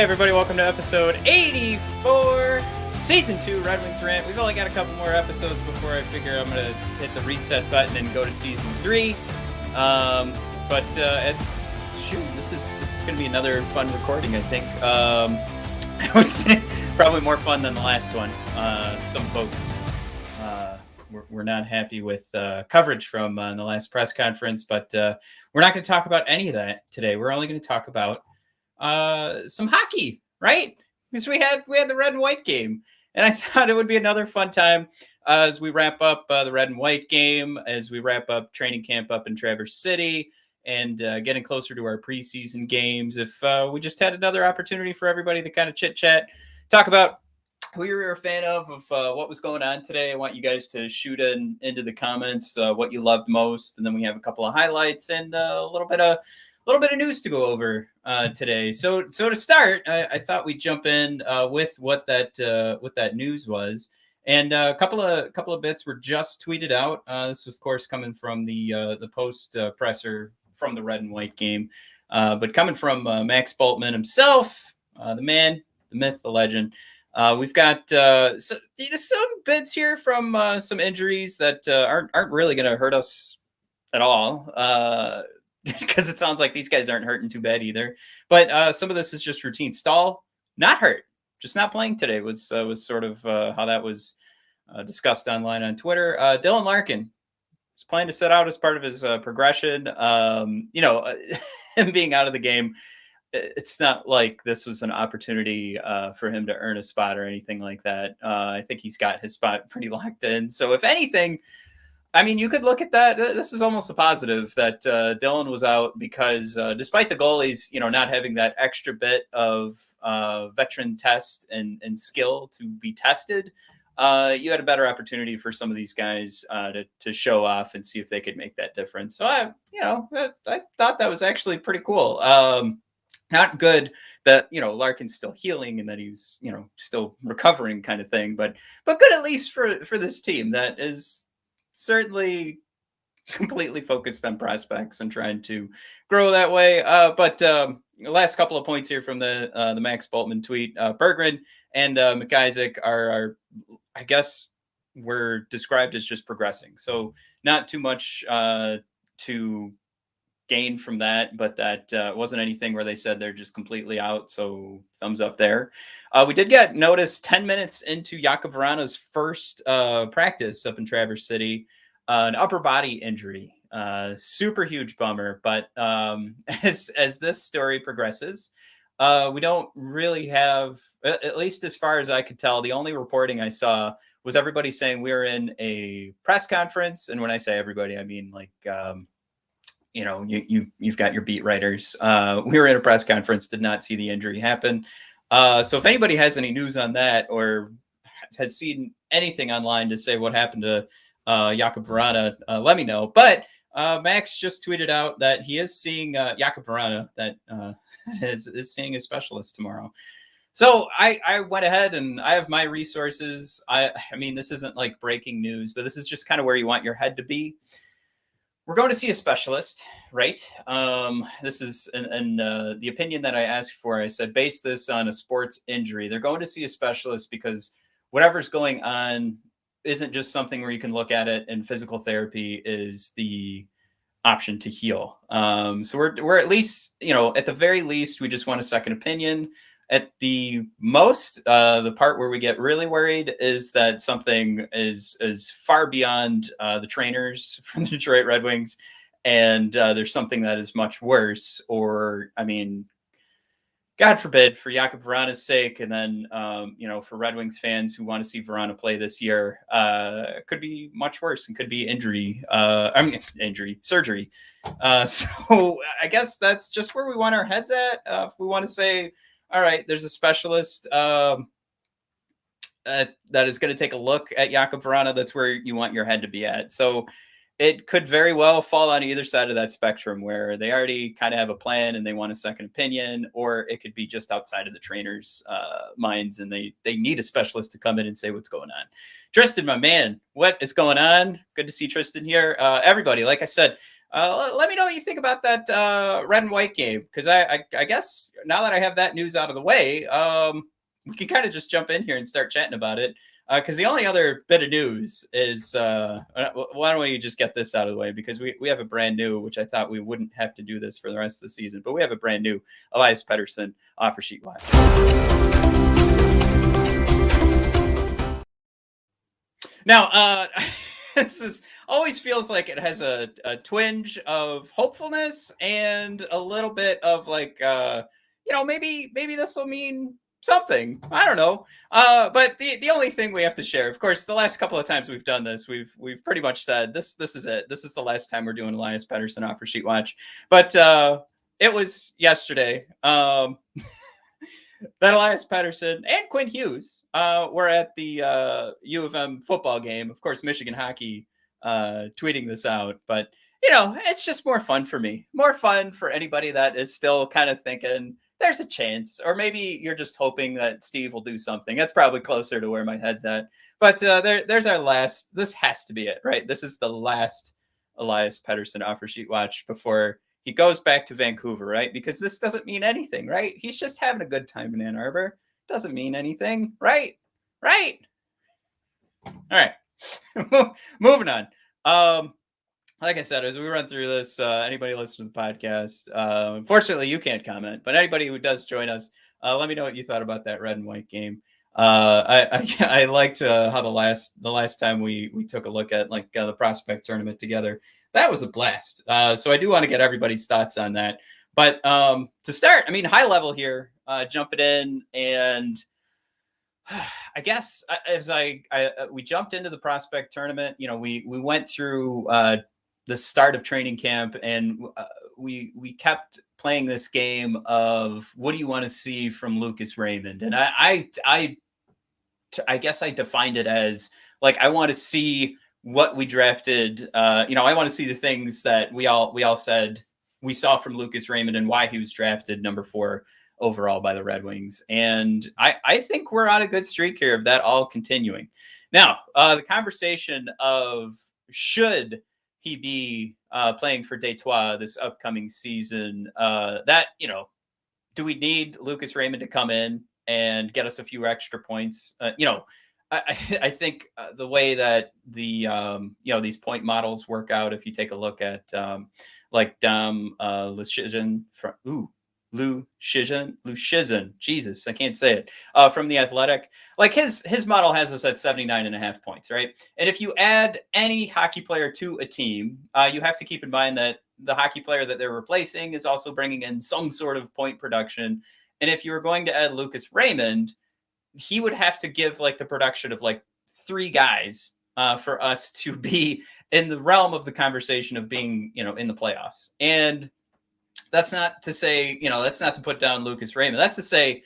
everybody, welcome to episode 84, Season 2, Red Wings Rant. We've only got a couple more episodes before I figure I'm going to hit the reset button and go to Season 3. This is going to be another fun recording, I think. I would say probably more fun than the last one. Some folks were not happy with coverage from the last press conference, but we're not going to talk about any of that today. We're only going to talk about some hockey, right? Because we had the red and white game, and I thought it would be another fun time as we wrap up the red and white game, as we wrap up training camp up in Traverse City, and getting closer to our preseason games. If we just had another opportunity for everybody to kind of chit chat, talk about who you were a fan of what was going on today. I want you guys to shoot into the comments what you loved most, and then we have a couple of highlights and a little bit of news to go over today. So to start, I thought we'd jump in with what that news was, and a couple of bits were just tweeted out. This, of course, coming from the post presser from the red and white game, but coming from Max Bultman himself, the man, the myth, the legend. We've got some bits here from some injuries that aren't really going to hurt us at all. Because it sounds like these guys aren't hurting too bad either. But some of this is just routine. Staal, not hurt, just not playing today was sort of how that was discussed online on Twitter. Dylan Larkin was planning to set out as part of his progression. Him being out of the game, it's not like this was an opportunity for him to earn a spot or anything like that. I think he's got his spot pretty locked in. So if anything, I mean, you could look at that. This is almost a positive that Dylan was out because despite the goalies, not having that extra bit of veteran test and skill to be tested, you had a better opportunity for some of these guys to show off and see if they could make that difference. So I thought that was actually pretty cool. Not good that Larkin's still healing and that he's still recovering kind of thing, but good at least for this team that is certainly completely focused on prospects and trying to grow that way. But the last couple of points here from the Max Bultman tweet, Berggren and McIsaac are, I guess, were described as just progressing. So not too much to gain from that, but that wasn't anything where they said they're just completely out. So thumbs up there. We did get notice 10 minutes into Jakub Vrana's first practice up in Traverse City, an upper body injury. Super huge bummer. But as this story progresses, we don't really have, at least as far as I could tell, the only reporting I saw was everybody saying we were in a press conference. And when I say everybody, I mean like, you've got your beat writers. We were in a press conference, did not see the injury happen. So if anybody has any news on that or has seen anything online to say what happened to Jakub Vrana, let me know. But Max just tweeted out that he is seeing Jakub Vrana, that is seeing a specialist tomorrow. So I went ahead and I have my resources. I mean, this isn't like breaking news, but this is just kind of where you want your head to be. We're going to see a specialist, right? This is the opinion that I asked for. I said, base this on a sports injury. They're going to see a specialist because whatever's going on isn't just something where you can look at it, and physical therapy is the option to heal. So we're at least, at the very least, we just want a second opinion. At the most, the part where we get really worried is that something is far beyond the trainers from the Detroit Red Wings, and there's something that is much worse. Or, I mean, God forbid, for Jakub Vrana's sake, and then for Red Wings fans who want to see Vrana play this year, could be much worse and could be surgery. So I guess that's just where we want our heads at. If we want to say, all right, there's a specialist that is going to take a look at Jakub Vrana, that's where you want your head to be at. So it could very well fall on either side of that spectrum where they already kind of have a plan and they want a second opinion, or it could be just outside of the trainers' minds and they need a specialist to come in and say what's going on. Tristan, my man, what is going on? Good to see Tristan here. Everybody, like I said, Let me know what you think about that red and white game, because I guess now that I have that news out of the way, we can kind of just jump in here and start chatting about it. Because the only other bit of news is why don't we just get this out of the way, because we have a brand new, which I thought we wouldn't have to do this for the rest of the season, but we have a brand new Elias Pettersson offer sheet watch. Now, this is always feels like it has a twinge of hopefulness and a little bit of like, maybe this will mean something. I don't know. But the only thing we have to share, of course, the last couple of times we've done this, we've pretty much said this is it. This is the last time we're doing Elias Pettersson offer sheet watch. But it was yesterday. That Elias Pettersson and Quinn Hughes were at the U of M football game. Of course, Michigan hockey tweeting this out, but it's just more fun for me. More fun for anybody that is still kind of thinking there's a chance, or maybe you're just hoping that Steve will do something. That's probably closer to where my head's at. But there's our last. This has to be it, right? This is the last Elias Pettersson offer sheet watch before he goes back to Vancouver, right? Because this doesn't mean anything, right? He's just having a good time in Ann Arbor. Doesn't mean anything, right? Right. All right. Moving on. Like I said, as we run through this, anybody listening to the podcast, unfortunately, you can't comment, but anybody who does join us, let me know what you thought about that red and white game. I liked how the last time we took a look at like the prospect tournament together. That was a blast. So I do want to get everybody's thoughts on that. But to start, I mean, high level here, jumping in, and I guess as we jumped into the prospect tournament, we went through the start of training camp, and we kept playing this game of what do you want to see from Lucas Raymond, and I guess I defined it as like I want to see what we drafted. I want to see the things that we all said we saw from Lucas Raymond and why he was drafted number 4 overall by the Red Wings. And I think we're on a good streak here of that all continuing. Now, the conversation of should he be playing for Detroit this upcoming season, do we need Lucas Raymond to come in and get us a few extra points? I think the way that the these point models work out, if you take a look at like Dom Luszczyszyn from Luszczyszyn, Jesus, I can't say it, from The Athletic, like his model has us at 79.5 points, right? And if you add any hockey player to a team, you have to keep in mind that the hockey player that they're replacing is also bringing in some sort of point production. And if you were going to add Lucas Raymond, he would have to give like the production of like 3 guys for us to be in the realm of the conversation of being, in the playoffs. And that's not to say, that's not to put down Lucas Raymond. That's to say,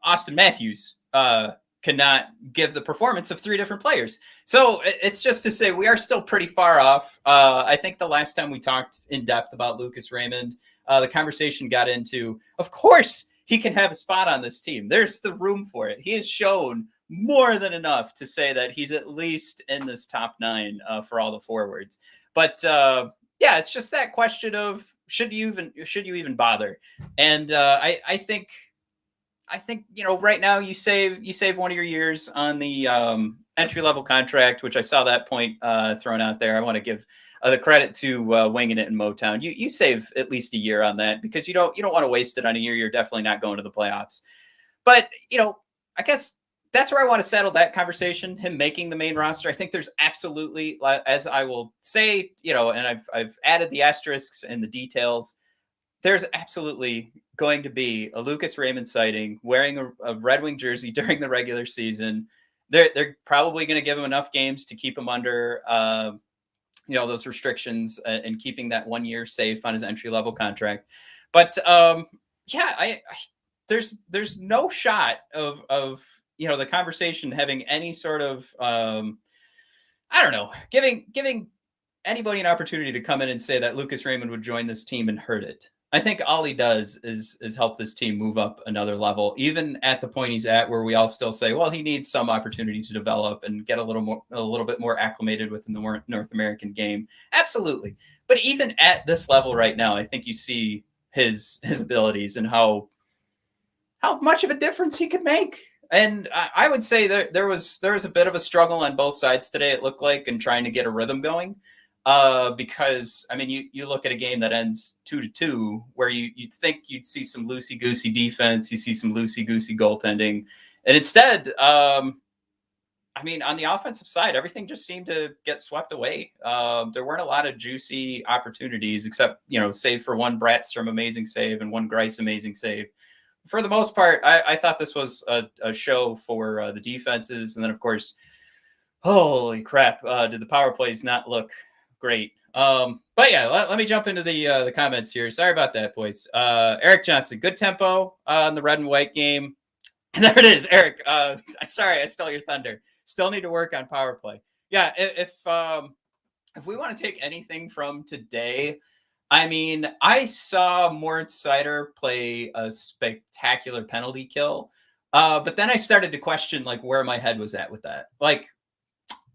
Austin Matthews cannot give the performance of 3 different players. So it's just to say we are still pretty far off. I think the last time we talked in depth about Lucas Raymond, the conversation got into, of course, he can have a spot on this team. There's the room for it. He has shown more than enough to say that he's at least in this top 9 for all the forwards. But it's just that question of should you even bother? And I think right now you save one of your years on the entry level contract, which I saw that point thrown out there. I want to give the credit to winging it in Motown. You save at least a year on that because you don't want to waste it on a year you're definitely not going to the playoffs. But I guess that's where I want to settle that conversation. Him making the main roster, I think there's absolutely, as I will say, and I've added the asterisks and the details. There's absolutely going to be a Lucas Raymond sighting wearing a Red Wing jersey during the regular season. They're probably going to give him enough games to keep him under those restrictions and keeping that 1 year safe on his entry level contract. But there's no shot of the conversation having any sort of giving anybody an opportunity to come in and say that Lucas Raymond would join this team and hurt it. I think all he does is help this team move up another level, even at the point he's at, where we all still say, well, he needs some opportunity to develop and get a little bit more acclimated within the North American game. Absolutely. But even at this level right now, I think you see his abilities and how much of a difference he could make. And I would say there was a bit of a struggle on both sides today, it looked like, in trying to get a rhythm going. Because, I mean, you look at a game that ends 2-2, where you'd think you'd see some loosey-goosey defense, you see some loosey-goosey goaltending. And instead, I mean, on the offensive side, everything just seemed to get swept away. There weren't a lot of juicy opportunities, except, save for one Brattstrom amazing save and one Greiss amazing save. For the most part, I thought this was a show for the defenses. And then, of course, holy crap, did the power plays not look great. But yeah, let me jump into the comments here. Sorry about that, boys. Eric Johnson, good tempo in the red and white game. There it is, Eric. Sorry, I stole your thunder. Still need to work on power play. Yeah, if we want to take anything from today, I mean, I saw Moritz Seider play a spectacular penalty kill, but then I started to question where my head was at with that.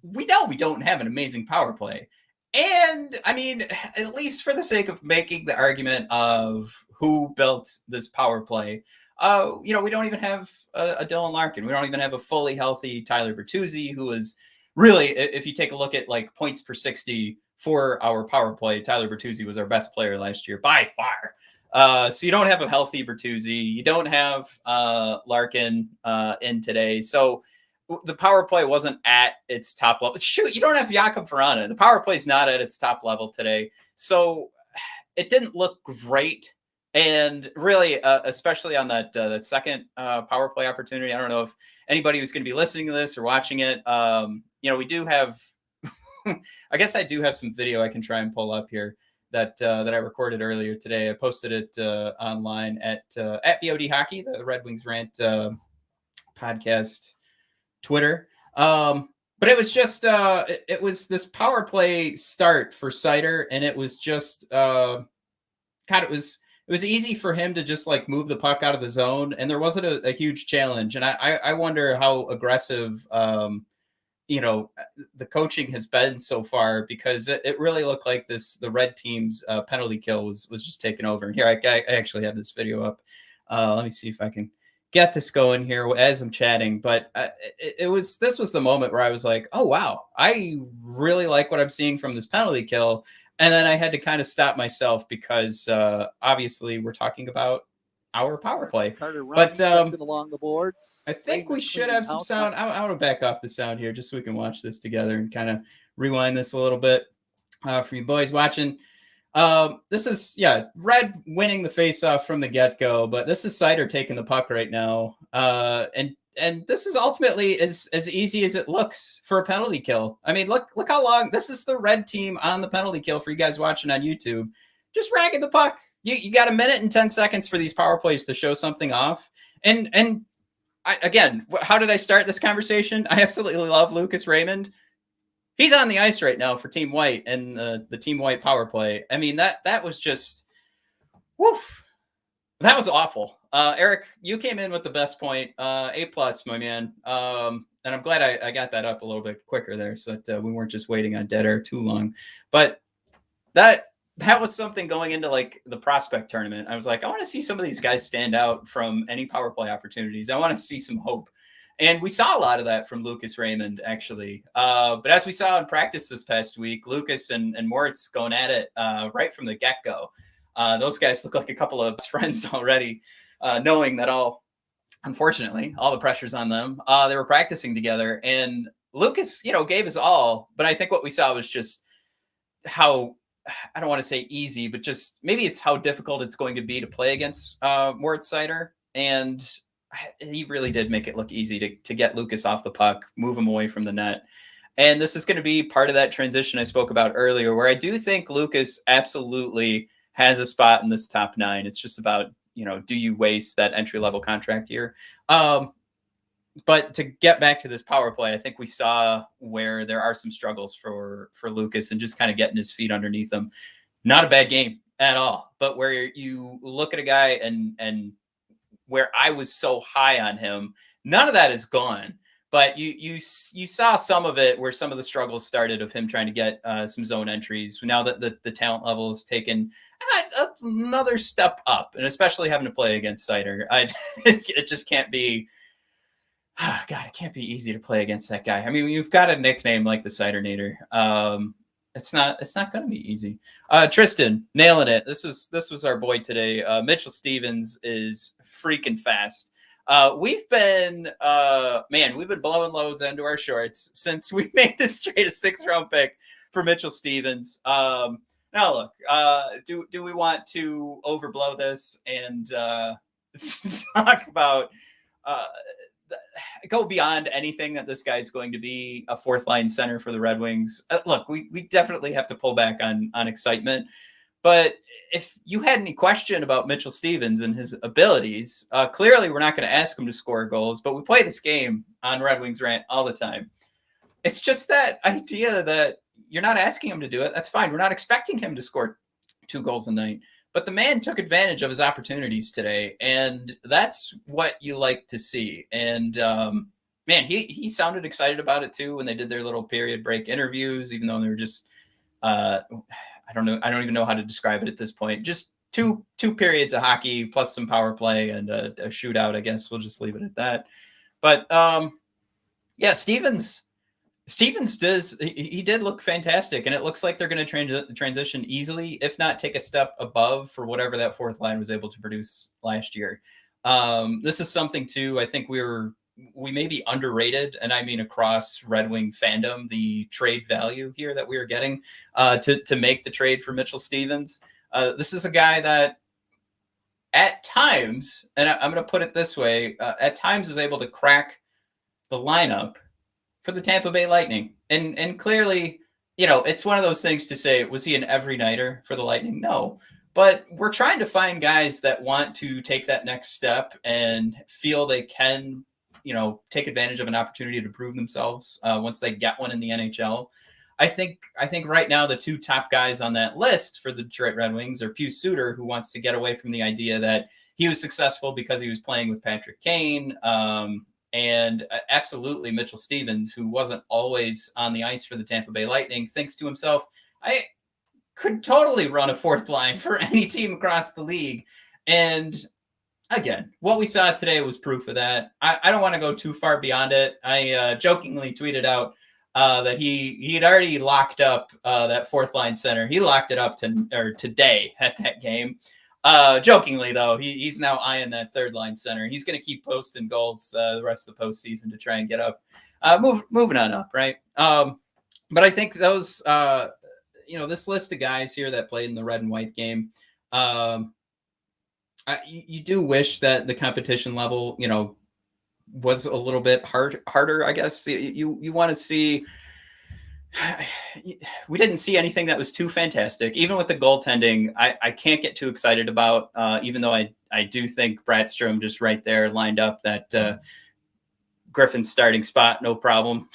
We know we don't have an amazing power play, and I mean, at least for the sake of making the argument of who built this power play, we don't even have a Dylan Larkin. We don't even have a fully healthy Tyler Bertuzzi, who is really, if you take a look at points per 60 for our power play, Tyler Bertuzzi was our best player last year by far. So you don't have a healthy Bertuzzi. You don't have Larkin in today. So the power play wasn't at its top level. Shoot, you don't have Jakub Vrana. The power play is not at its top level today. So it didn't look great. And really, especially on that second power play opportunity, I don't know if anybody who's going to be listening to this or watching it, we do have, I guess I do have some video I can try and pull up here that I recorded earlier today. I posted it online at BOD Hockey, the Red Wings Rant podcast Twitter. But it was just, it was this power play start for Seider, and it was just, it was easy for him to just move the puck out of the zone, and there wasn't a huge challenge. And I wonder how aggressive, the coaching has been so far, because it really looked like the red team's penalty kill was just taken over. And here, I actually have this video up. Let me see if I can get this going here as I'm chatting. But this was the moment where I was like, oh, wow, I really like what I'm seeing from this penalty kill. And then I had to kind of stop myself, because obviously we're talking about our power play. But along the boards. I think we should have some sound. I want to back off the sound here just so we can watch this together and kind of rewind this a little bit for you boys watching. This is, Red winning the faceoff from the get-go, but this is Seider taking the puck right now. And this is ultimately as easy as it looks for a penalty kill. I mean, look how long. This is the red team on the penalty kill for you guys watching on YouTube. Just ragging the puck. You got a minute and 10 seconds for these power plays to show something off. And again, how did I start this conversation? I absolutely love Lucas Raymond. He's on the ice right now for Team White and the Team White power play. I mean, that was just, woof. That was awful. Eric, you came in with the best point. A+, my man. And I'm glad I got that up a little bit quicker there, so that we weren't just waiting on dead air too long. But that was something going into the prospect tournament. I was like, I want to see some of these guys stand out from any power play opportunities. I want to see some hope. And we saw a lot of that from Lucas Raymond, actually. But as we saw in practice this past week, Lucas and Moritz going at it right from the get-go. Those guys look like a couple of friends already, knowing that unfortunately, all the pressure's on them. They were practicing together, and Lucas, gave his all. But I think what we saw was just how, I don't want to say easy, but just maybe it's how difficult it's going to be to play against Moritz Seider. And he really did make it look easy to get Lucas off the puck, move him away from the net. And this is going to be part of that transition I spoke about earlier, where I do think Lucas absolutely has a spot in this top 9. It's just about, do you waste that entry-level contract year? But to get back to this power play, I think we saw where there are some struggles for Lucas and just kind of getting his feet underneath him. Not a bad game. at all. But where you look at a guy and where I was so high on him, none of that is gone. But you saw some of it where some of the struggles started of him trying to get some zone entries. Now that the talent level has taken another step up, and especially having to play against Seider, it just can't be. God, it can't be easy to play against that guy. I mean, you've got a nickname like the Cidernator. It's not going to be easy. Tristan, nailing it. This was our boy today. Mitchell Stevens is freaking fast. We've been blowing loads into our shorts since we made this trade a 6th-round pick for Mitchell Stevens. Now look, do we want to overblow this and talk about go beyond anything that this guy's going to be a 4th-line center for the Red Wings? Look, we definitely have to pull back on excitement. But if you had any question about Mitchell Stevens and his abilities, clearly we're not going to ask him to score goals, but we play this game on Red Wings Rant all the time. It's just that idea that you're not asking him to do it. That's fine. We're not expecting him to score 2 goals a night. But the man took advantage of his opportunities today, and that's what you like to see. And, man, he sounded excited about it, too, when they did their little period break interviews, even though they were just I don't know. I don't even know how to describe it at this point. Just two periods of hockey plus some power play and a shootout, I guess. We'll just leave it at that. But, yeah, Stevens he did look fantastic, and it looks like they're going to transition easily, if not take a step above for whatever that 4th line was able to produce last year. This is something too. I think we may be underrated, and I mean across Red Wing fandom, the trade value here that we are getting to make the trade for Mitchell Stevens. This is a guy that at times, and I'm going to put it this way, at times was able to crack the lineup for the Tampa Bay Lightning. And clearly, it's one of those things to say, was he an every-nighter for the Lightning? No. But we're trying to find guys that want to take that next step and feel they can, take advantage of an opportunity to prove themselves once they get one in the NHL. I think right now the 2 top guys on that list for the Detroit Red Wings are Pius Suter, who wants to get away from the idea that he was successful because he was playing with Patrick Kane, and absolutely Mitchell Stevens, who wasn't always on the ice for the Tampa Bay Lightning, thinks to himself, I could totally run a 4th line for any team across the league. And again, what we saw today was proof of that. I don't want to go too far beyond it. I jokingly tweeted out that he had already locked up that 4th line center. He locked it up today at that game. Jokingly, though, he's now eyeing that 3rd line center. He's going to keep posting goals the rest of the postseason to try and get up, moving on up, right? But I think those, this list of guys here that played in the red and white game, you do wish that the competition level, was a little bit harder, I guess. You want to see. We didn't see anything that was too fantastic. Even with the goaltending, I can't get too excited about, even though I do think Bradstrom just right there lined up that Griffin's starting spot, no problem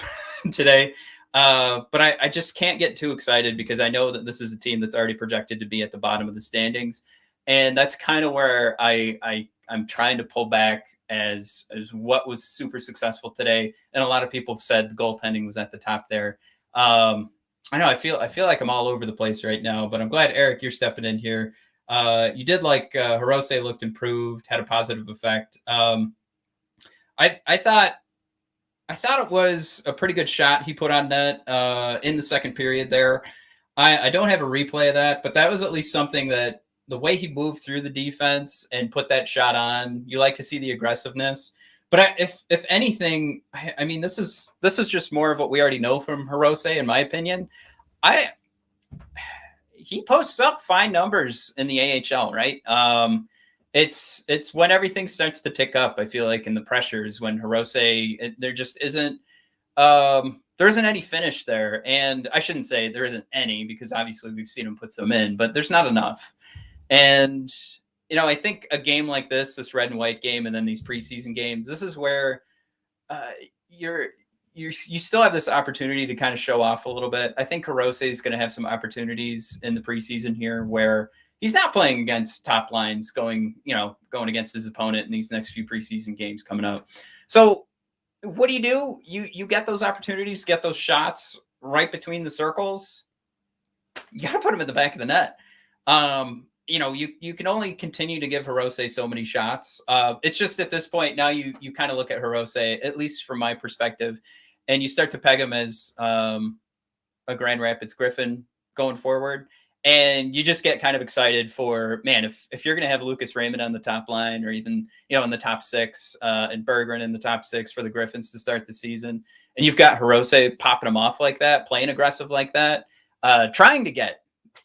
today. But I just can't get too excited because I know that this is a team that's already projected to be at the bottom of the standings. And that's kind of where I'm trying to pull back as what was super successful today. And a lot of people said the goaltending was at the top there. I know I feel like I'm all over the place right now, but I'm glad, Eric, you're stepping in here. You did like Hirose looked improved, had a positive effect. I thought it was a pretty good shot he put on net in the second period there. I don't have a replay of that, but that was at least something that the way he moved through the defense and put that shot on, you like to see the aggressiveness. But if anything, I mean, this is just more of what we already know from Hirose, in my opinion. He posts up fine numbers in the AHL, right? It's when everything starts to tick up, I feel like, in the pressures when Hirose, there just isn't there isn't any finish there. And I shouldn't say there isn't any, because obviously we've seen him put some in, but there's not enough. And I think a game like this red and white game, and then these preseason games, this is where you still have this opportunity to kind of show off a little bit. I think Hirose is going to have some opportunities in the preseason here where he's not playing against top lines going against his opponent in these next few preseason games coming up. So what do? You get those opportunities, get those shots right between the circles. You got to put him in the back of the net. You can only continue to give Hirose so many shots. It's just at this point now you kind of look at Hirose, at least from my perspective, and you start to peg him as a Grand Rapids Griffin going forward. And you just get kind of excited for, man, if you're going to have Lucas Raymond on the top line, or even, in the top six, and Berggren in the top six for the Griffins to start the season, and you've got Hirose popping them off like that, playing aggressive like that, trying to get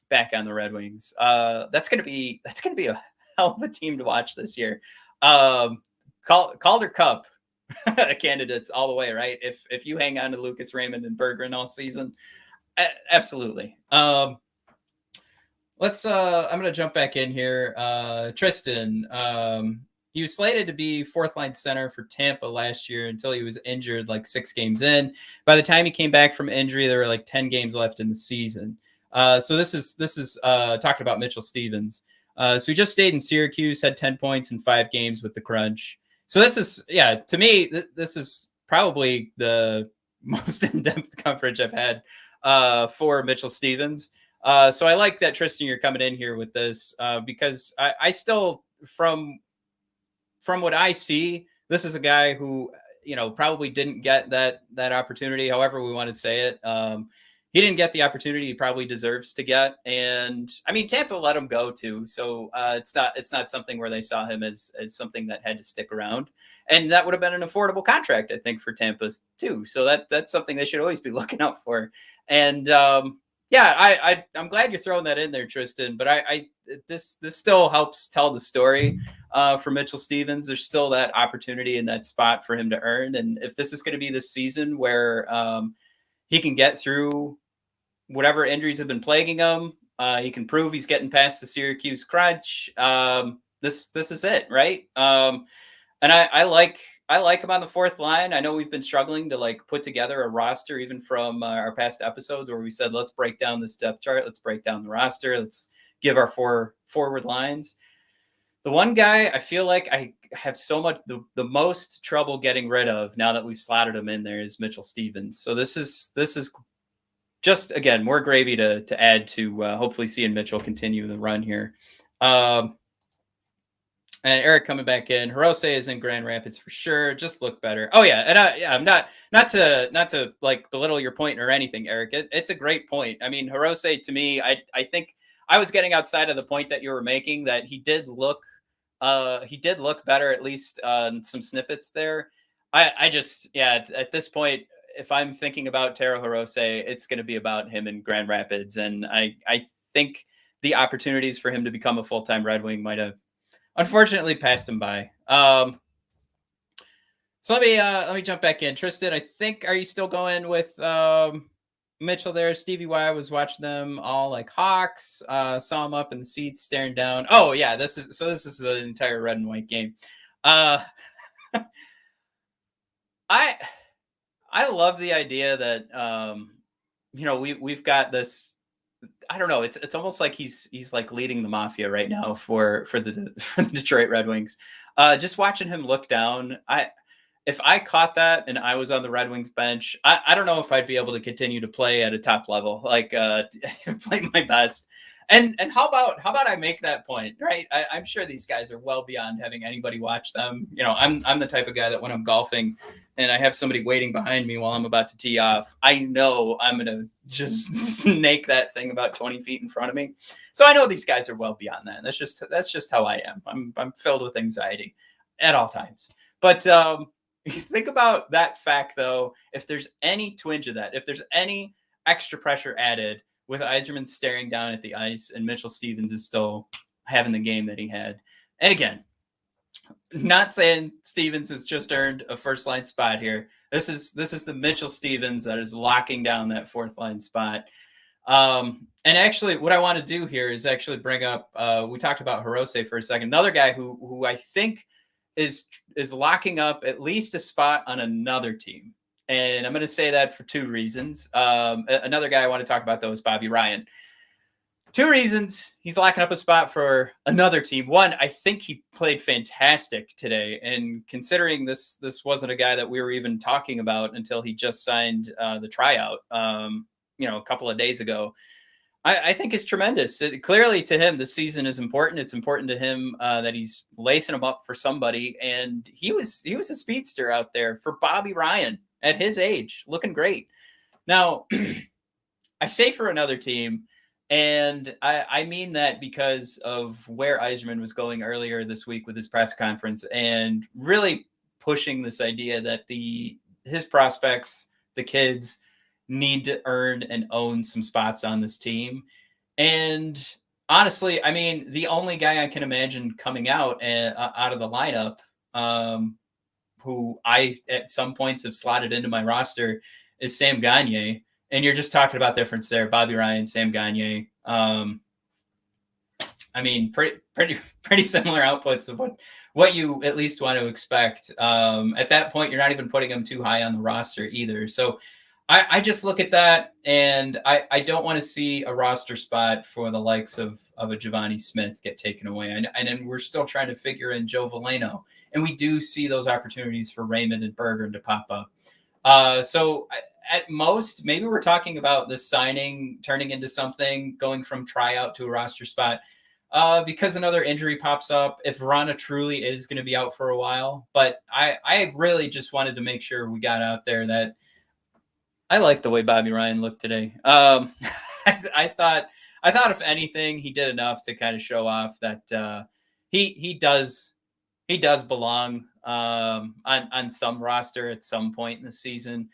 back on the Red Wings, that's going to be a hell of a team to watch this year. Calder Cup candidates all the way, right? If you hang on to Lucas Raymond and Berggren all season, absolutely. I'm going to jump back in here. Tristan, he was slated to be fourth line center for Tampa last year until he was injured like 6 games in. By the time he came back from injury, there were like 10 games left in the season. So this is talking about Mitchell Stephens. So he just stayed in Syracuse, had 10 points in 5 games with the Crunch. So this is, to me, this is probably the most in-depth coverage I've had for Mitchell Stephens. So I like that, Tristan, you're coming in here with this because I still, from what I see, this is a guy who, probably didn't get that opportunity, however we want to say it. He didn't get the opportunity he probably deserves to get. And I mean, Tampa let him go too. So it's not something where they saw him as something that had to stick around. And that would have been an affordable contract, I think, for Tampa too. So that's something they should always be looking out for. And I'm glad you're throwing that in there, Tristan. But this still helps tell the story for Mitchell Stephens. There's still that opportunity in that spot for him to earn. And if this is going to be the season where he can get through whatever injuries have been plaguing him, he can prove he's getting past the Syracuse Crunch. This is it, right? And I like him on the fourth line. I know we've been struggling to put together a roster, even from our past episodes where we said, let's break down this depth chart. Let's break down the roster. Let's give our 4 forward lines. The one guy I feel like I have so much, the most trouble getting rid of now that we've slotted him in there is Mitchell Stephens. So this is just, again, more gravy to add to hopefully seeing Mitchell continue the run here. And Eric coming back in. Hirose is in Grand Rapids for sure. Just look better. Oh yeah, and I'm not to belittle your point or anything, Eric. It's a great point. I mean, Hirose, to me, I think I was getting outside of the point that you were making, that he did look better, at least on some snippets there. I just, at this point, if I'm thinking about Taro Hirose, it's going to be about him in Grand Rapids, and I think the opportunities for him to become a full-time Red Wing might have unfortunately passed him by. So let me jump back in. Tristan, I think, are you still going with Mitchell there? Stevie Y was watching them all like hawks. Saw him up in the seats staring down. Oh yeah, this is the entire red and white game. I love the idea that we've got this. I don't know. It's almost like he's like leading the mafia right now for the Detroit Red Wings. Just watching him look down, if I caught that and I was on the Red Wings bench, I don't know if I'd be able to continue to play at a top level, play my best. And how about I make that point, right? I'm sure these guys are well beyond having anybody watch them. I'm the type of guy that when I'm golfing and I have somebody waiting behind me while I'm about to tee off, I know I'm going to just snake that thing about 20 feet in front of me. So I know these guys are well beyond that. That's just how I am. I'm filled with anxiety at all times. But think about that fact, though. If there's any twinge of that, if there's any extra pressure added with Yzerman staring down at the ice and Mitchell Stephens is still having the game that he had. And again, not saying Stephens has just earned a first line spot here. This is the Mitchell Stephens that is locking down that fourth line spot. And actually what I want to do here is actually bring up, we talked about Hirose for a second, another guy who I think is locking up at least a spot on another team. And I'm going to say that for 2 reasons. Another guy I want to talk about, though, is Bobby Ryan. Two reasons he's locking up a spot for another team. One, I think he played fantastic today, and considering this wasn't a guy that we were even talking about until he just signed the tryout, a couple of days ago. I think it's tremendous. Clearly, to him, this season is important. It's important to him that he's lacing them up for somebody, and he was a speedster out there for Bobby Ryan at his age, looking great. Now, I say for another team. And I mean that because of where Yzerman was going earlier this week with his press conference and really pushing this idea that his prospects, the kids, need to earn and own some spots on this team. And honestly, I mean, the only guy I can imagine coming out of the lineup, who I at some points have slotted into my roster, is Sam Gagner. And you're just talking about difference there. Bobby Ryan, Sam Gagner. I mean, pretty similar outputs of what you at least want to expect. At that point, you're not even putting them too high on the roster either. So I just look at that, and I don't want to see a roster spot for the likes of a Giovanni Smith get taken away. And then we're still trying to figure in Joe Veleno. And we do see those opportunities for Raymond and Berggren to pop up. At most, maybe we're talking about this signing turning into something, going from tryout to a roster spot, because another injury pops up, if Vrana truly is going to be out for a while. But I really just wanted to make sure we got out there that I like the way Bobby Ryan looked today. I thought if anything, he did enough to kind of show off that he does belong on some roster at some point in the season.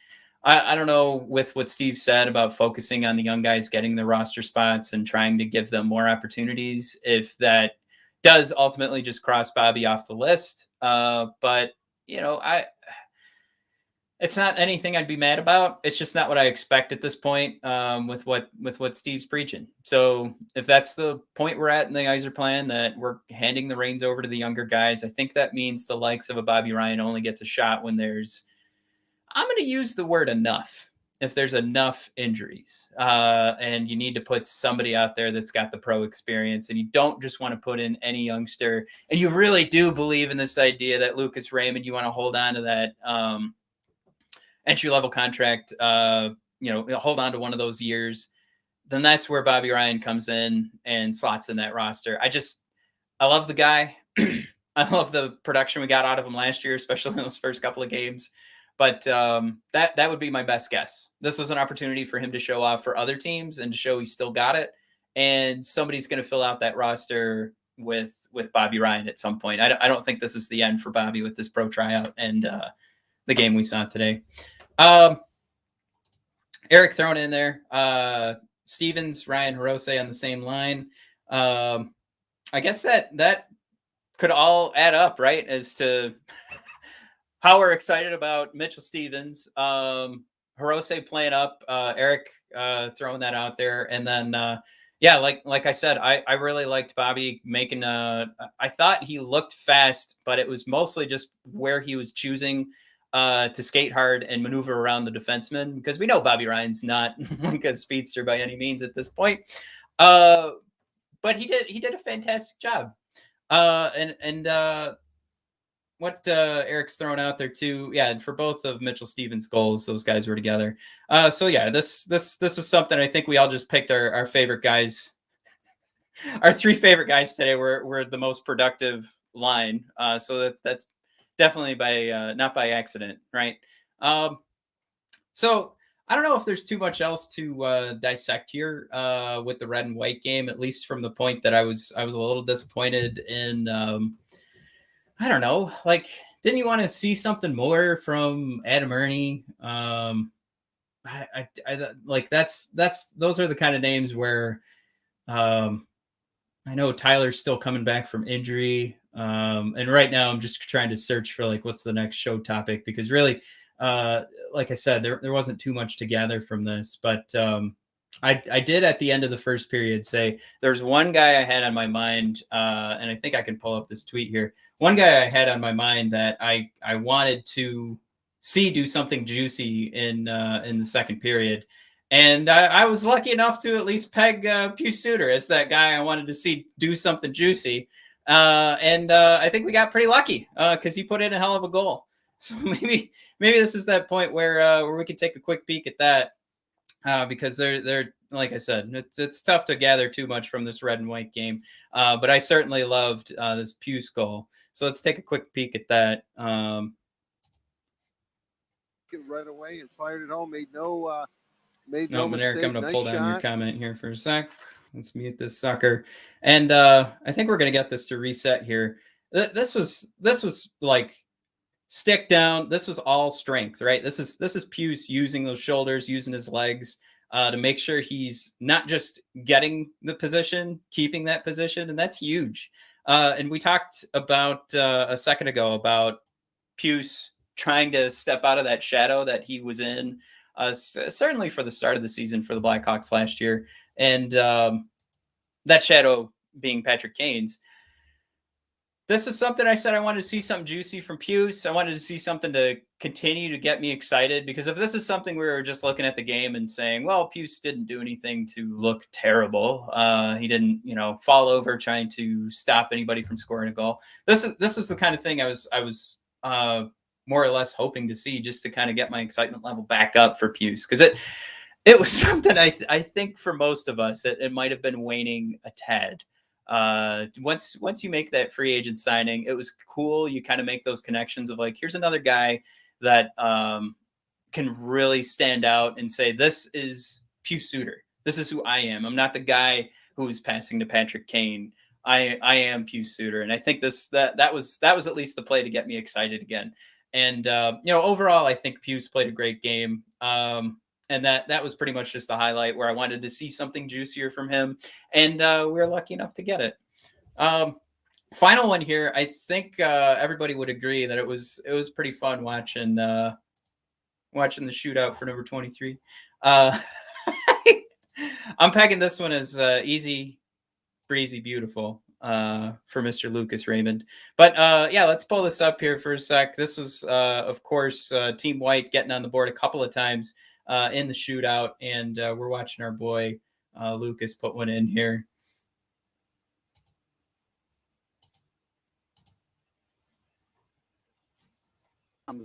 I don't know with what Steve said about focusing on the young guys getting the roster spots and trying to give them more opportunities, if that does ultimately just cross Bobby off the list. But it's not anything I'd be mad about. It's just not what I expect at this point with what Steve's preaching. So if that's the point we're at in the Yzer plan, that we're handing the reins over to the younger guys, I think that means the likes of a Bobby Ryan only gets a shot when there's, I'm going to use the word enough, if there's enough injuries, and you need to put somebody out there that's got the pro experience, and you don't just want to put in any youngster, and you really do believe in this idea that Lucas Raymond, you want to hold on to that entry-level contract, hold on to one of those years, then that's where Bobby Ryan comes in and slots in that roster. I love the guy. I love the production we got out of him last year, especially in those first couple of games. But that would be my best guess. This was an opportunity for him to show off for other teams and to show he's still got it. And somebody's going to fill out that roster with Bobby Ryan at some point. I don't think this is the end for Bobby with this pro tryout and the game we saw today. Eric thrown in there. Stevens, Ryan, Hirose on the same line. I guess that could all add up, right, as to how we're excited about Mitchell Stevens, Hirose playing up, Eric throwing that out there. And then, like I said, I really liked Bobby making I thought he looked fast, but it was mostly just where he was choosing to skate hard and maneuver around the defenseman, because we know Bobby Ryan's not like a speedster by any means at this point. But he did a fantastic job. What Eric's thrown out there too, yeah, for both of Mitchell Stevens' goals, those guys were together. So yeah, this was something I think we all just picked our favorite guys. Our three favorite guys today were the most productive line. So that's definitely not by accident, right? So I don't know if there's too much else to dissect here with the red and white game, at least from the point that I was a little disappointed in. I don't know, like, didn't you want to see something more from Adam Ernie? I like those are the kind of names where I know Tyler's still coming back from injury. And right now I'm just trying to search for like, what's the next show topic, because really, like I said, there wasn't too much to gather from this, but I did at the end of the first period say there's one guy I had on my mind, and I think I can pull up this tweet here. One guy I had on my mind that I wanted to see do something juicy in the second period, And I was lucky enough to at least peg Pius Suter as that guy I wanted to see do something juicy. And I think we got pretty lucky because he put in a hell of a goal. So maybe this is that point where we can take a quick peek at that because they're like I said, it's tough to gather too much from this red and white game. But I certainly loved this Pius goal. So let's take a quick peek at that. Right away and fired it home. Made no Mistake. Eric, I'm going to pull down your comment here for a sec. Let's mute this sucker. And I think we're going to get this to reset here. This was like stick down. This was all strength, right? This is Pius using those shoulders, using his legs to make sure he's not just getting the position, keeping that position, and that's huge. And we talked about a second ago about Pius trying to step out of that shadow that he was in, certainly for the start of the season for the Blackhawks last year, and that shadow being Patrick Kane's. This is something I said I wanted to see something juicy from Pius. I wanted to see something to continue to get me excited, because if this is something we were just looking at the game and saying, well, Pius didn't do anything to look terrible. He didn't, fall over trying to stop anybody from scoring a goal. This is the kind of thing I was more or less hoping to see, just to kind of get my excitement level back up for Pius, because it was something I think for most of us it might have been waning a tad. Once you make that free agent signing, it was cool. You kind of make those connections of like, here's another guy that can really stand out and say, this is Pius Suter. This is who I am. I'm not the guy who's passing to Patrick Kane. I am Pius Suter. And I think that was at least the play to get me excited again. And overall, I think Pius played a great game. And that was pretty much just the highlight where I wanted to see something juicier from him. And we were lucky enough to get it. Final one here. I think everybody would agree that it was pretty fun watching the shootout for number 23. I'm pegging this one as easy, breezy, beautiful for Mr. Lucas Raymond. But let's pull this up here for a sec. This was, of course, Team White getting on the board a couple of times in the shootout, and we're watching our boy Lucas put one in here.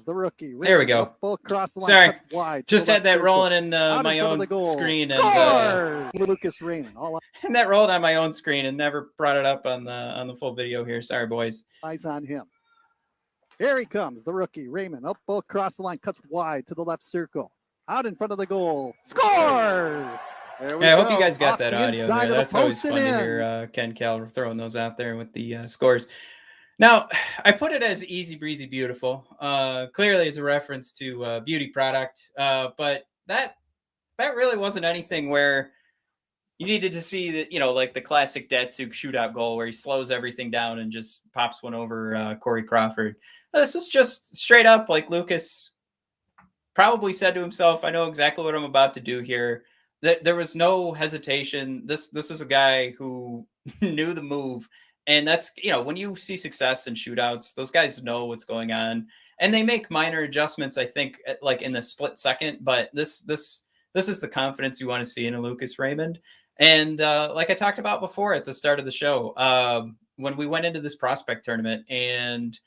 The rookie. There we go. Across the line, sorry, wide, just had that rolling in my own screen. Score! And Lucas Raymond. And that rolled on my own screen and never brought it up on the full video here. Sorry, boys. Eyes on him. Here he comes, the rookie Raymond. Up across the line, cuts wide to the left circle. Out in front of the goal. Scores! I hope you guys got that audio there. That's always fun to hear Ken Cal throwing those out there with the scores. Now, I put it as easy, breezy, beautiful. Clearly as a reference to beauty product. But that really wasn't anything where you needed to see that, like the classic Datsuk shootout goal where he slows everything down and just pops one over Corey Crawford. This is just straight up like Lucas probably said to himself, I know exactly what I'm about to do here. There was no hesitation. This is a guy who knew the move. And that's, when you see success in shootouts, those guys know what's going on. And they make minor adjustments, I think, like in the split second. But this is the confidence you want to see in a Lucas Raymond. And like I talked about before at the start of the show, when we went into this prospect tournament, and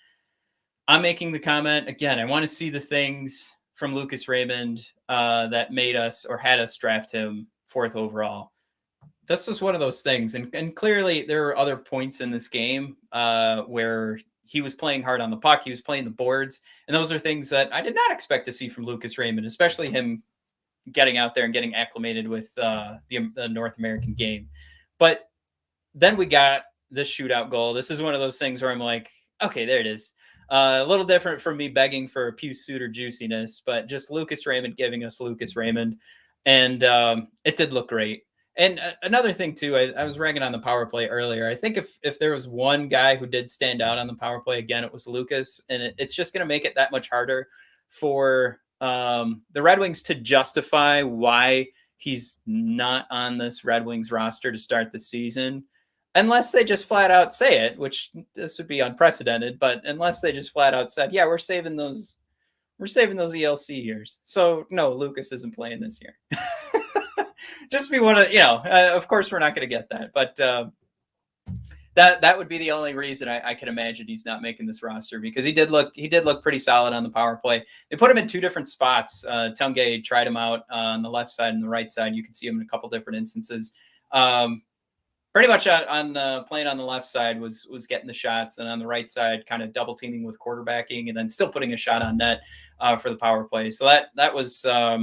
I'm making the comment, again, I want to see the things from Lucas Raymond that made us or had us draft him 4th overall. This was one of those things. And clearly there are other points in this game where he was playing hard on the puck. He was playing the boards. And those are things that I did not expect to see from Lucas Raymond, especially him getting out there and getting acclimated with the North American game. But then we got this shootout goal. This is one of those things where I'm like, okay, there it is. A little different from me begging for a Pius Suter juiciness, but just Lucas Raymond giving us Lucas Raymond. And it did look great. And another thing, too, I was ragging on the power play earlier. I think if there was one guy who did stand out on the power play, again, it was Lucas. And it's just going to make it that much harder for the Red Wings to justify why he's not on this Red Wings roster to start the season. Unless they just flat out say it, which this would be unprecedented, but unless they just flat out said, yeah, we're saving those ELC years. So no, Lucas isn't playing this year. just be one of, of course we're not going to get that, but that would be the only reason I could imagine he's not making this roster, because he did look pretty solid on the power play. They put him in two different spots. Tungay tried him out on the left side and the right side. You can see him in a couple different instances. Pretty much on playing on the left side was getting the shots, and on the right side kind of double teaming with quarterbacking, and then still putting a shot on net for the power play. So that was I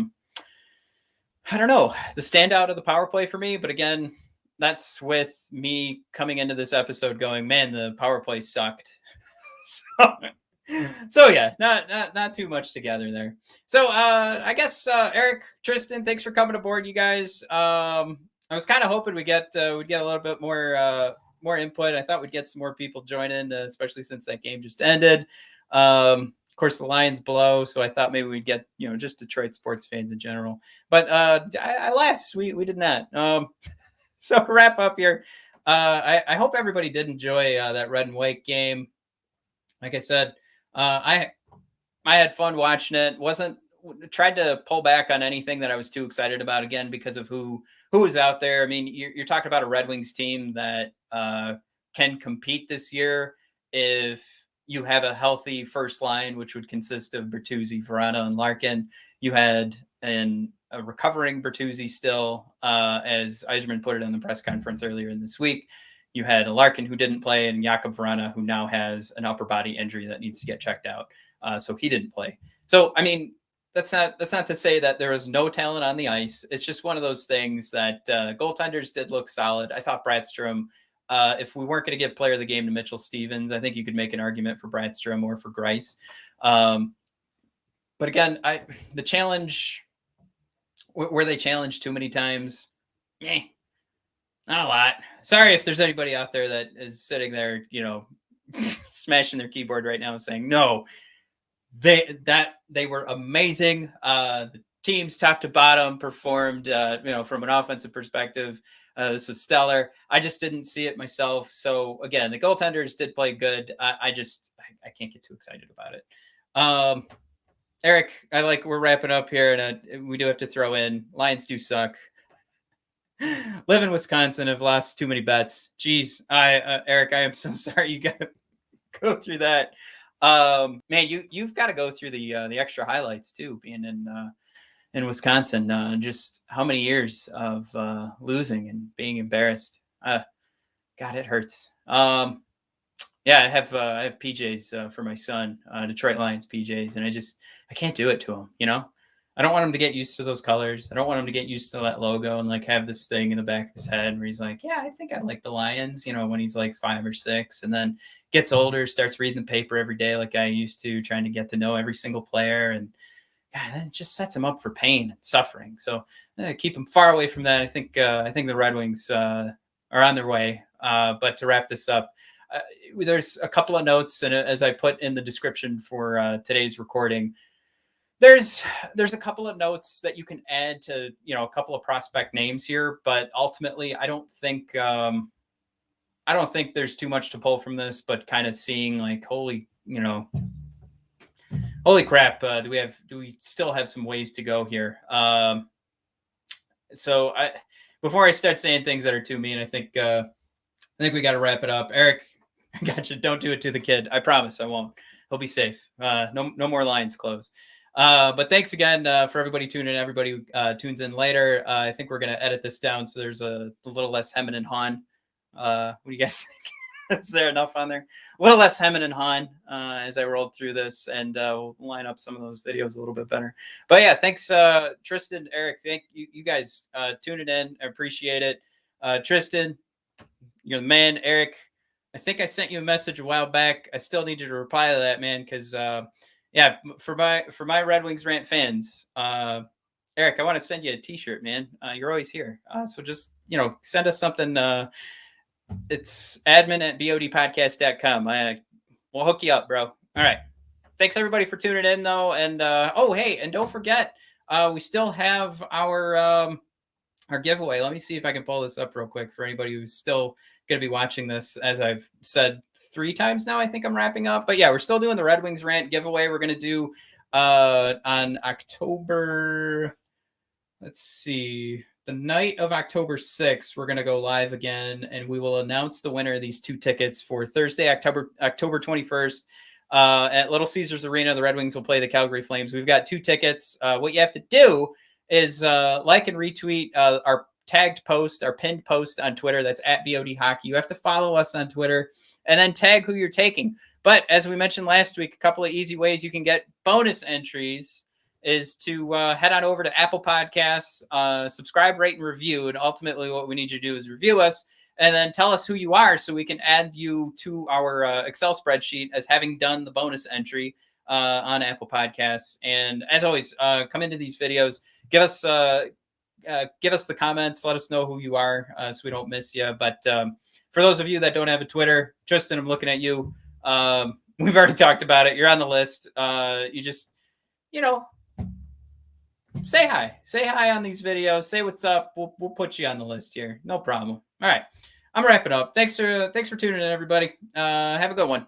don't know, the standout of the power play for me. But again, that's with me coming into this episode going, man, the power play sucked. so yeah, not too much together there. So I guess Eric, Tristan, thanks for coming aboard, you guys. I was kind of hoping we'd get a little bit more input. I thought we'd get some more people join in, especially since that game just ended. Of course, the Lions blow, so I thought maybe we'd get just Detroit sports fans in general. But alas, we did not. So to wrap up here, I hope everybody did enjoy that red and white game. Like I said, I had fun watching it. Tried to pull back on anything that I was too excited about, again, because of who was out there. I mean, you're talking about a Red Wings team that can compete this year if you have a healthy first line, which would consist of Bertuzzi, Vrana, and Larkin. You had a recovering Bertuzzi still, as Yzerman put it in the press conference earlier in this week. You had a Larkin who didn't play, and Jakub Vrana, who now has an upper body injury that needs to get checked out. So he didn't play. So, I mean, that's not to say that there was no talent on the ice. It's just one of those things that goaltenders did look solid. I thought Bradstrom, if we weren't going to give player of the game to Mitchell Stevens, I think you could make an argument for Bradstrom or for Greiss. But again, the challenge, were they challenged too many times? Not a lot. Sorry if there's anybody out there that is sitting there, smashing their keyboard right now and saying, no, they were amazing. The teams top to bottom performed, from an offensive perspective. This was stellar. I just didn't see it myself. So again, the goaltenders did play good. I can't get too excited about it. Eric, we're wrapping up here, and we do have to throw in Lions do suck. Live in Wisconsin, have lost too many bets. Jeez, Eric, I am so sorry you got to go through that. Man, you've got to go through the extra highlights too, being in Wisconsin. Just how many years of losing and being embarrassed. God, it hurts. Yeah, I have PJs for my son, Detroit Lions PJs, and I can't do it to him. I don't want him to get used to those colors. I don't want him to get used to that logo and have this thing in the back of his head where he's like, yeah, I think I like the Lions, when he's like 5 or 6, and then gets older, starts reading the paper every day like I used to, trying to get to know every single player. And God, that just sets him up for pain and suffering. So keep him far away from that. I think the Red Wings are on their way. But to wrap this up, there's a couple of notes, and as I put in the description for today's recording, there's a couple of notes that you can add to, a couple of prospect names here, but ultimately I don't think there's too much to pull from this, but kind of seeing holy crap. Do we still have some ways to go here? So before I start saying things that are too mean, I think we got to wrap it up. Eric, I got you. Don't do it to the kid. I promise I won't. He'll be safe. No more Lions close. But thanks again for everybody tuning in. Everybody who tunes in later. I think we're going to edit this down so there's a little less hemming and hawing. What do you guys think? Is there enough on there? A little less hemming and hawing as I rolled through this, and we'll line up some of those videos a little bit better. But yeah, thanks, Tristan, Eric. Thank you guys tuning in. I appreciate it. Tristan, you're the man. Eric, I think I sent you a message a while back. I still need you to reply to that, man, because yeah, for my Red Wings Rant fans, Eric, I want to send you a T-shirt, man. You're always here, so just send us something. It's admin@bodpodcast.com. We'll hook you up, bro. All right, thanks everybody for tuning in, though, and hey, and don't forget, we still have our giveaway. Let me see if I can pull this up real quick for anybody who's still going to be watching this. As I've said 3 times now, I think I'm wrapping up. But yeah, we're still doing the Red Wings Rant giveaway. We're going to do on October, let's see, the night of October 6th, we're going to go live again, and we will announce the winner of these 2 tickets for Thursday, October 21st at Little Caesars Arena. The Red Wings will play the Calgary Flames. We've got 2 tickets. What you have to do is like and retweet our tagged post, our pinned post on Twitter. That's at BOD Hockey. You have to follow us on Twitter and then tag who you're taking. But as we mentioned last week, a couple of easy ways you can get bonus entries is to head on over to Apple Podcasts, subscribe, rate, and review. And ultimately what we need you to do is review us and then tell us who you are so we can add you to our Excel spreadsheet as having done the bonus entry on Apple Podcasts. And as always, come into these videos, give us the comments, let us know who you are so we don't miss you. But for those of you that don't have a Twitter, Tristan, I'm looking at you. We've already talked about it. You're on the list. You just, say hi on these videos. Say what's up. We'll put you on the list here. No problem. All right. I'm wrapping up. Thanks for tuning in, everybody. Have a good one.